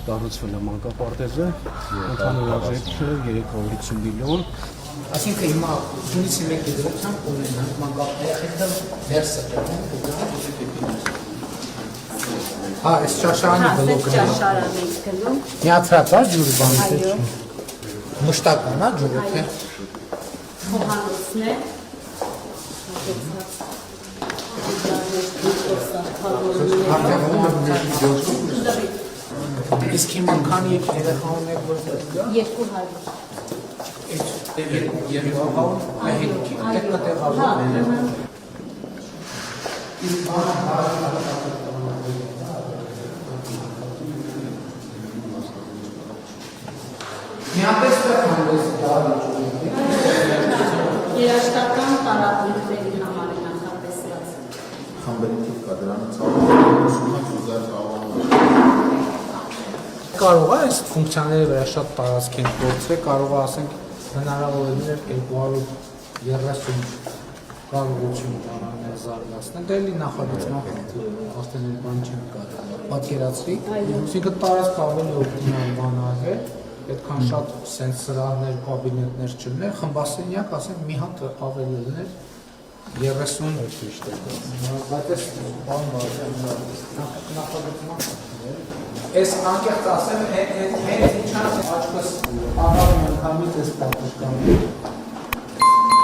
Կառուցվել է մանկապարտեզը, ընդհանուր արժեքը 350 միլիոն։ Այսինքն հիմա դունից մեկ դրությամբ ունենանք մանկապարտեզը դերսը դրում։ Հա, այս ճաշարանի բլոկը։ Ճաշարանի գնում։ Միացած է ջուրը բանից։ Մշտական է ջուրը թե։ Խոհանոցն է։ Իսկ հիմա քանի երեխա ունեք որ դա 200 երեխա հետքի կետը տեղավորվում է Միապես հանդես երաշտական տարապույթների համար է նախատեսված։ Խմբերի թիվ կա դրանը ցավալը կարող է այս ֆունկցիաների վրա շատ տարածք են գործել, կարող է ասենք հնարավորություններ 230 կարողություն տարաներ զարգացնել, դա էլի նախագծման խնդիր է, արդեն էլ բան չեն կարող պատկերացրի, այսինքն տարածք ավելի օպտիմալ բան արվել, այդքան շատ սենց սրահներ, կաբինետներ չլներ, խմբասենյակ ասենք մի հատ ավելի լներ 30 բայց այս բան նախագծման Ես անկեղծ ասեմ, հենց ինչան աչքս աղավն անգամից ես պատշկանում,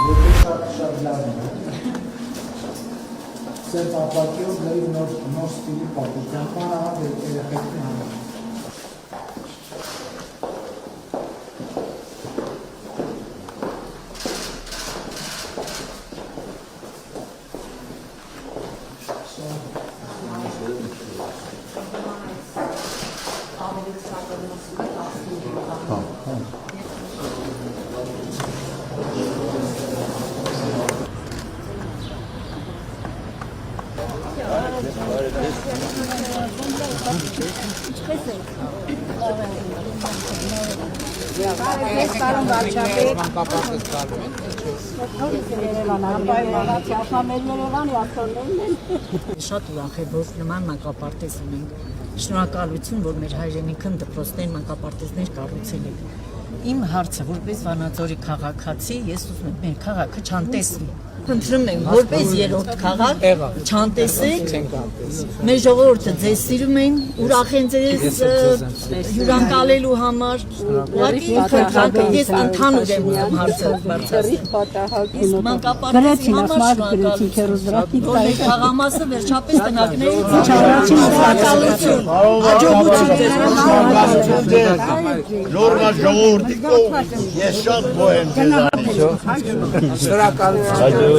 եթե շատ լավ է, սենց ապակիով լեիվ նոր ստիլի պատշկան, աղավ երեխեքնի համար։ Շատ ուրախ է, որ նման մանկապարտեզ ունենք։ Շնորհակալություն, որ մեր հայրենիքն դպրոցներ մանկապարտեզներ կառուցել եք։ Իմ հարցը, որպես Վանաձորի քաղաքացի, ես ուզում եմ մեր քաղաքը չանտեսվի։ Խնդրում եմ, որպես երրորդ քաղաք չանտեսեք, մեր ժողովուրդը ձեզ սիրում են, ուրախ են ձեզ հյուրընկալելու համար, ուղղակի խնդրանքը ես ընդհանուր եմ ուզում հարցը բարձրացնել։ Իսկ մանկապարտեզի համար շնորհակալություն, որ մեր խաղամասը վերջապես տնակներից առաջին շնորհակալություն, հաջողություն ձեզ Նորմալ ժողովրդի կողմից ես շատ գոհ եմ ձեզանից Շնորհակալություն